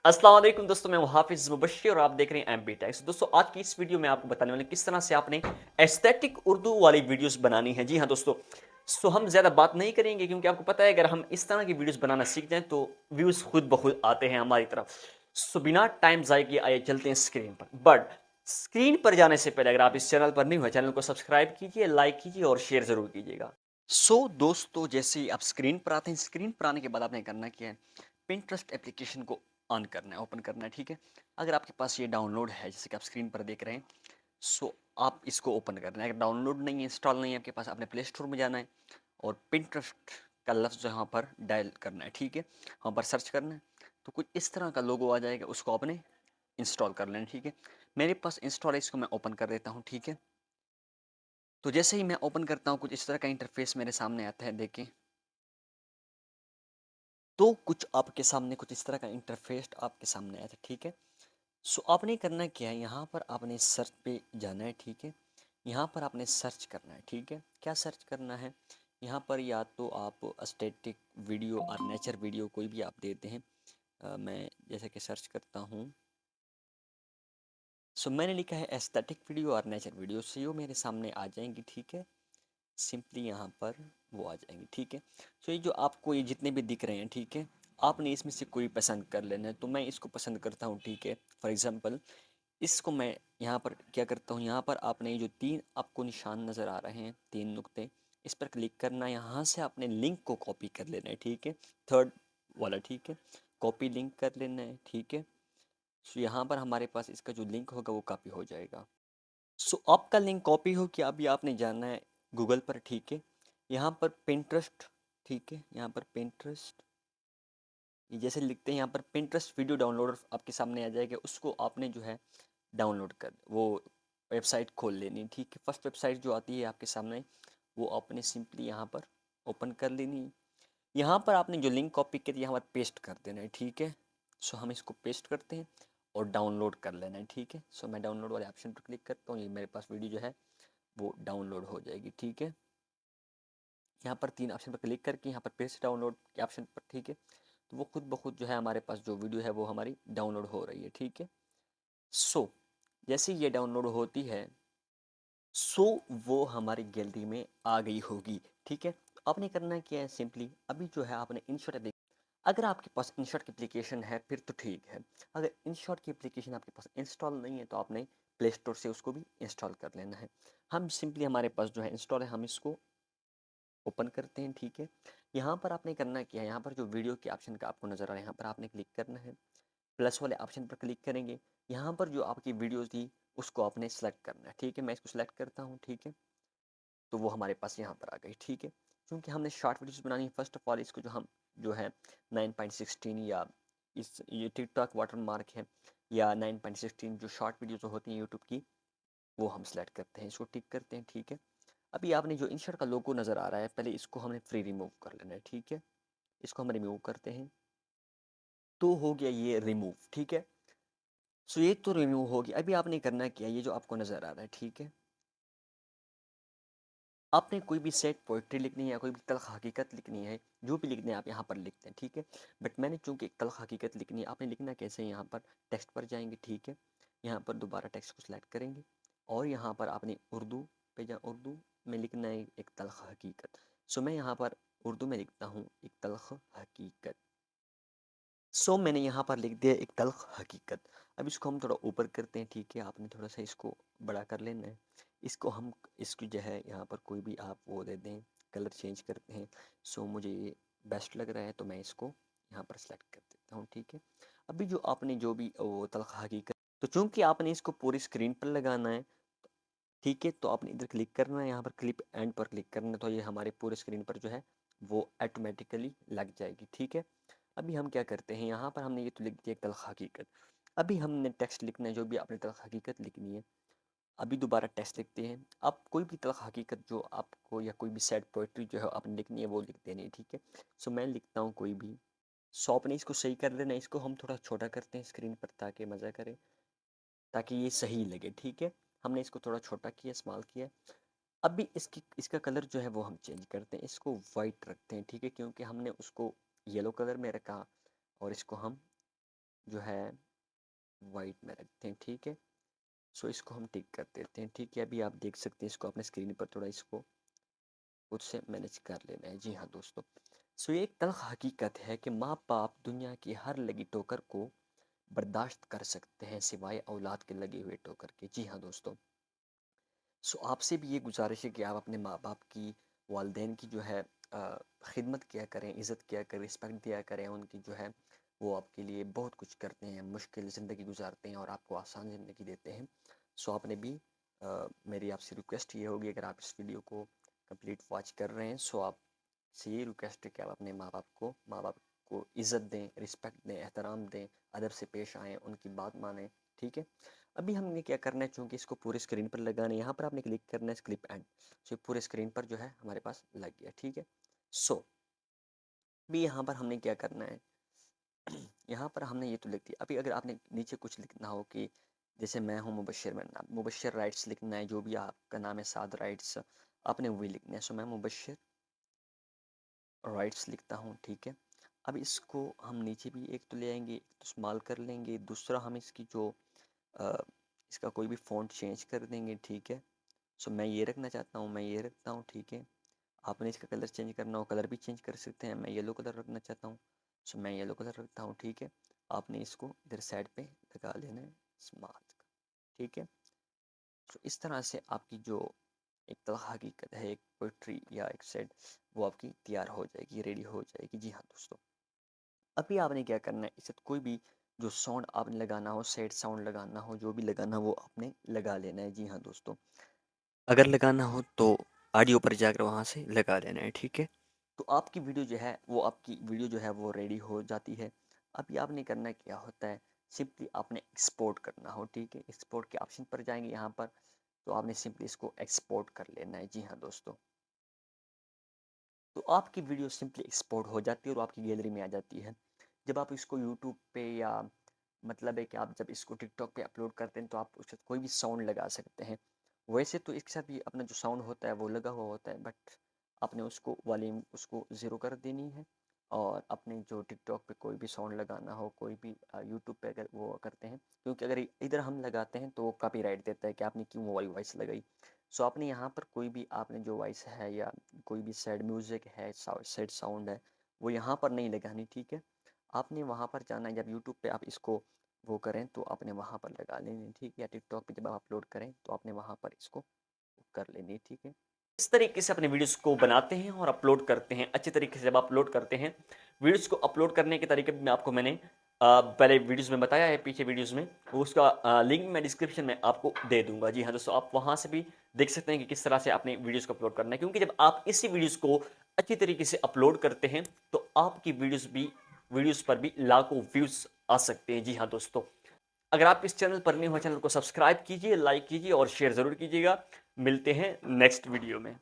अस्सलाम वालेकुम दोस्तों, मैं हूं हाफिज मुबश्शिर और आप देख रहे हैं एमबी टैक्स। दोस्तों, आज की इस वीडियो में आपको बताने वाले हैं किस तरह से आपने एस्थेटिक उर्दू वाली वीडियोस बनानी है। जी हाँ दोस्तों, हम ज़्यादा बात नहीं करेंगे क्योंकि आपको पता है अगर हम इस तरह की वीडियोस बनाना सीख जाएं तो व्यूज़ खुद ब खुद आते हैं हमारी तरफ। बिना टाइम ज़ाय किए आइए चलते हैं स्क्रीन पर। बट स्क्रीन पर जाने से पहले अगर आप इस चैनल पर नहीं हुए, चैनल को सब्सक्राइब कीजिए, लाइक कीजिए और शेयर ज़रूर कीजिएगा। दोस्तों, जैसे ही आप स्क्रीन पर आते हैं, स्क्रीन पर आने के बाद आपने करना क्या है, पिंटरेस्ट एप्लीकेशन को ऑन करना है, ओपन करना है। ठीक है, अगर आपके पास ये डाउनलोड है जैसे कि आप स्क्रीन पर देख रहे हैं, आप इसको ओपन करना है। अगर डाउनलोड नहीं है, इंस्टॉल नहीं है आपके पास, आपने प्ले स्टोर में जाना है और पिंटरेस्ट का लफ्ज़ यहाँ पर डायल करना है। ठीक है, वहाँ पर सर्च करना है तो कुछ इस तरह का लोगो आ जाएगा, उसको आपने इंस्टॉल कर लेना है। ठीक है, मेरे पास इंस्टॉल है, इसको मैं ओपन कर देता हूँ। ठीक है, तो जैसे ही मैं ओपन करता हूँ कुछ इस तरह का इंटरफेस मेरे सामने आता है, देखें। तो कुछ आपके सामने कुछ इस तरह का इंटरफेस आपके सामने आया था। ठीक है, आपने करना क्या है, यहाँ पर आपने सर्च पे जाना है। ठीक है, यहाँ पर आपने सर्च करना है। ठीक है, क्या सर्च करना है, यहाँ पर या तो आप स्टैटिक वीडियो और नेचर वीडियो कोई भी आप देते हैं। मैं जैसे कि सर्च करता हूँ, मैंने लिखा है एस्थेटिक वीडियो और नेचर वीडियो, वो मेरे सामने आ जाएंगी। ठीक है, सिंपली यहाँ पर वो आ जाएंगे। ठीक है, ये जो आपको ये जितने भी दिख रहे हैं, ठीक है, आपने इसमें से कोई पसंद कर लेना है। तो मैं इसको पसंद करता हूँ। ठीक है, फॉर एग्जांपल इसको मैं यहाँ पर क्या करता हूँ, यहाँ पर आपने जो तीन आपको निशान नज़र आ रहे हैं, तीन नुक्ते, इस पर क्लिक करना है। यहाँ से आपने लिंक को कॉपी कर लेना है। ठीक है, थर्ड वाला। ठीक है, कॉपी लिंक कर लेना है। ठीक है, यहाँ पर हमारे पास इसका जो लिंक होगा वो कॉपी हो जाएगा। आपका लिंक कॉपी हो कि अभी आपने जाना है गूगल पर। ठीक है, यहाँ पर पिंटरेस्ट, ठीक है, यहाँ पर पिंटरेस्ट ये जैसे लिखते हैं, यहाँ पर पिंटरेस्ट वीडियो डाउनलोडर आपके सामने आ जाएगा। उसको आपने जो है डाउनलोड कर वो वेबसाइट खोल लेनी। ठीक है, फर्स्ट वेबसाइट जो आती है आपके सामने वो आपने सिंपली यहाँ पर ओपन कर लेनी। यहाँ पर आपने जो लिंक कॉपी की यहाँ पर पेस्ट कर देना है। ठीक है, हम इसको पेस्ट करते हैं और डाउनलोड कर लेना है। ठीक है, मैं डाउनलोड वाले ऑप्शन पर क्लिक करता हूँ, ये मेरे पास वीडियो जो है वो डाउनलोड हो जाएगी। ठीक है, यहाँ पर तीन ऑप्शन पर क्लिक करके यहाँ पर पेस्ट डाउनलोड के ऑप्शन पर, ठीक है, तो वो खुद ब खुद जो है हमारे पास जो वीडियो है वो हमारी डाउनलोड हो रही है। ठीक है, सो जैसे ये डाउनलोड होती है वो हमारी गैलरी में आ गई होगी। ठीक है, तो आपने करना क्या है, सिंपली अभी जो है आपने इनशॉट, अगर आपके पास इनशॉट की एप्लीकेशन है फिर तो ठीक है। अगर इनशॉट की एप्लीकेशन आपके पास इंस्टॉल नहीं है तो आपने प्ले स्टोर से उसको भी इंस्टॉल कर लेना है। हम सिंपली हमारे पास जो है इंस्टॉल है, हम इसको ओपन करते हैं। ठीक है, यहाँ पर आपने करना क्या है, यहाँ पर जो वीडियो के ऑप्शन का आपको नज़र आ रहा है यहाँ पर आपने क्लिक करना है, प्लस वाले ऑप्शन पर क्लिक करेंगे। यहाँ पर जो आपकी वीडियो थी उसको आपने सेलेक्ट करना है। ठीक है, मैं इसको सेलेक्ट करता हूँ। ठीक है, तो वो हमारे पास यहाँ पर आ गई। ठीक है, क्योंकि हमने शॉर्ट वीडियोस बनानी है, फर्स्ट ऑफ ऑल इसको जो है 9.16 या ये टिकटॉक वाटर मार्क है या 9.16 जो शॉर्ट वीडियो जो होती हैं यूट्यूब की, वो हम सेलेक्ट करते हैं, इसको टिक करते हैं। ठीक है, अभी आपने जो इंसर्ट का लोगो नज़र आ रहा है, पहले इसको हमने फ्री रिमूव कर लेना है। ठीक है, इसको हम रिमूव करते हैं तो हो गया ये रिमूव। ठीक है, ये तो रिमूव हो गया। अभी आपने करना क्या है, ये जो आपको नज़र आ रहा है, ठीक है, आपने कोई भी सेट पोइट्री लिखनी है या कोई भी तल्ख हकीकत लिखनी है, जो भी लिखना है आप यहाँ पर लिखते हैं। ठीक है, बट मैंने चूंकि एक तल्ख हकीकत लिखनी है, आपने लिखना कैसे, यहाँ पर टेक्स्ट पर जाएंगे। ठीक है, यहाँ पर दोबारा टेक्स्ट को सिलेक्ट करेंगे और यहाँ पर आपने उर्दू पे उर्दू में लिखना है एक तल्ख हकीकत। मैं यहाँ पर उर्दू में लिखता हूँ एक तल्ख हकीकत। मैंने यहाँ पर लिख दिया एक तल्ख हकीकत। अब इसको हम थोड़ा ऊपर करते हैं। ठीक है, आपने थोड़ा सा इसको बड़ा कर लेना है। इसको हम इसकी जो है यहाँ पर कोई भी आप वो दे दें, कलर चेंज करते हैं। मुझे ये बेस्ट लग रहा है तो मैं इसको यहाँ पर सेलेक्ट कर देता हूँ। ठीक है, अभी जो आपने जो भी वो तल्ख हकीकत, तो चूंकि आपने इसको पूरी स्क्रीन पर लगाना है, ठीक है, तो आपने इधर क्लिक करना है, यहाँ पर क्लिप एंड पर क्लिक करना है, तो ये हमारे पूरे स्क्रीन पर जो है वो ऑटोमेटिकली लग जाएगी। ठीक है, अभी हम क्या करते हैं, यहाँ पर हमने ये तो लिख दिया तल्ख हकीकत। अभी हमने टेक्स्ट लिखना है, जो भी आपने तल्ख हकीकत लिखनी है, अभी दोबारा टेक्स्ट लिखते हैं। आप कोई भी तल्ख हकीकत जो आपको या कोई भी सैड पोइट्री जो है आपने लिखनी है वो लिख देनी है। ठीक है, मैं लिखता हूँ कोई भी, आपने इसको सही कर लेना है। इसको हम थोड़ा छोटा करते हैं स्क्रीन पर ताकि मज़ा करे, ताकि ये सही लगे। ठीक है, हमने इसको थोड़ा छोटा किया, स्मॉल किया। अभी इसका कलर जो है वो हम चेंज करते हैं, इसको वाइट रखते हैं। ठीक है, क्योंकि हमने उसको येलो कलर में रखा और इसको हम जो है वाइट में रखते हैं, ठीक है। सो इसको हम टिक कर देते हैं, ठीक है। अभी आप देख सकते हैं इसको अपने स्क्रीन पर, थोड़ा इसको खुद से मैनेज कर लेना है। जी हाँ दोस्तों, सो ये एक तल्ख हकीकत है कि माँ बाप दुनिया की हर लगी ठोकर को बर्दाश्त कर सकते हैं सिवाय औलाद के लगे हुए ठोकर के। जी हाँ दोस्तों, सो आपसे भी ये गुजारिश है कि आप अपने माँ बाप की, वालदेन की जो है खिदमत किया करें, इज़्ज़त किया करें, रिस्पेक्ट दिया करें उनकी। जो है वो आपके लिए बहुत कुछ करते हैं, मुश्किल ज़िंदगी गुजारते हैं और आपको आसान ज़िंदगी देते हैं। सो आपने भी मेरी आपसे रिक्वेस्ट ये होगी, अगर आप इस वीडियो को कंप्लीट वॉच कर रहे हैं, सो आप से ये रिक्वेस्ट है कि आप अपने माँ बाप को इज़्ज़त दें, रिस्पेक्ट दें, एहतराम दें, अदब से पेश आएँ, उनकी बात मानें, ठीक है। अभी हमने क्या करना है, चूँकि इसको पूरे स्क्रीन पर लगाना है, यहाँ पर आपने क्लिक करना है क्लिप एंड। सो पूरे स्क्रीन पर जो है हमारे पास लग गया, ठीक है। सो अभी यहाँ पर हमने क्या करना है, यहाँ पर हमने ये तो लिख दिया। अभी अगर आपने नीचे कुछ लिखना हो कि जैसे मैं हूँ मुबशर, मेरा नाम मुबशर राइट्स लिखना है, जो भी आपका नाम है साद राइट्स, आपने वही लिखना है। सो मैं मुबशर राइट्स लिखता हूँ, ठीक है। अब इसको हम नीचे भी एक तो ले आएंगे, एक तो स्मॉल कर लेंगे, दूसरा हम इसकी जो अ, इसका कोई भी फ़ॉन्ट चेंज कर देंगे, ठीक है। सो मैं ये रखना चाहता हूँ, मैं ये रखता हूँ, ठीक है। आपने इसका कलर चेंज करना हो, कलर भी चेंज कर सकते हैं। मैं येलो कलर रखना चाहता हूँ, सो मैं येलो कलर रखता हूँ, ठीक है। आपने इसको इधर साइड पे लगा लेना है स्मार्ट, ठीक है। तो इस तरह से आपकी जो एक तो हकीकत है, एक पोइट्री या एक सेट, वो आपकी तैयार हो जाएगी, रेडी हो जाएगी। जी हाँ दोस्तों, अभी आपने क्या करना है, इसे कोई भी जो साउंड आपने लगाना हो, सैड साउंड लगाना हो, जो भी लगाना हो वो आपने लगा लेना है। जी हाँ दोस्तों, अगर लगाना हो तो ऑडियो पर जाकर वहाँ से लगा लेना है, ठीक है। तो आपकी वीडियो जो है वो आपकी वीडियो जो है वो रेडी हो जाती है। अभी आपने करना क्या होता है, सिंपली आपने एक्सपोर्ट करना हो, ठीक है। एक्सपोर्ट के ऑप्शन पर जाएंगे यहाँ पर, तो आपने सिंपली इसको एक्सपोर्ट कर लेना है। जी हाँ दोस्तों, तो आपकी वीडियो सिंपली एक्सपोर्ट हो जाती है और आपकी गैलरी में आ जाती है। जब आप इसको यूट्यूब पे या मतलब है कि आप जब इसको टिकटॉक पे अपलोड करते हैं तो आप उसके साथ कोई भी साउंड लगा सकते हैं। वैसे तो इसके साथ भी अपना जो साउंड होता है वो लगा हुआ होता है, बट आपने उसको वॉल्यूम उसको ज़ीरो कर देनी है। और अपने जो टिकटॉक पे कोई भी साउंड लगाना हो, कोई भी यूट्यूब पे अगर वो करते हैं, क्योंकि अगर इधर हम लगाते हैं तो वो कॉपीराइट देता है कि आपने क्यों वो वाली वॉइस लगाई। सो आपने यहाँ पर कोई भी आपने जो वॉइस है या कोई भी सैड म्यूज़िक है, सैड साउंड है, वो यहाँ पर नहीं लगानी, ठीक है। आपने वहाँ पर जाना है, जब यूट्यूब पे आप इसको वो करें तो आपने वहाँ पर लगा लेनी, ठीक है। या टिकटॉक पे जब आप अपलोड करें तो आपने वहाँ पर इसको कर लेनी, ठीक है। इस तरीके से अपने वीडियोस को बनाते हैं और अपलोड करते हैं। अच्छे तरीके से जब अपलोड करते हैं, वीडियोस को अपलोड करने के तरीके में आपको मैंने पहले वीडियोस में बताया है, पीछे वीडियोस में, वो उसका लिंक मैं डिस्क्रिप्शन में आपको दे दूंगा। जी हाँ दोस्तों, आप वहाँ से भी देख सकते हैं कि किस तरह से अपने वीडियोस को अपलोड करना है, क्योंकि जब आप इसी वीडियोस को अच्छी तरीके से अपलोड करते हैं तो आपकी वीडियोस पर भी लाखों व्यूज़ आ सकते हैं। जी हाँ दोस्तों, अगर आप इस चैनल पर नए हो, चैनल को सब्सक्राइब कीजिए, लाइक कीजिए और शेयर ज़रूर कीजिएगा। मिलते हैं नेक्स्ट वीडियो में।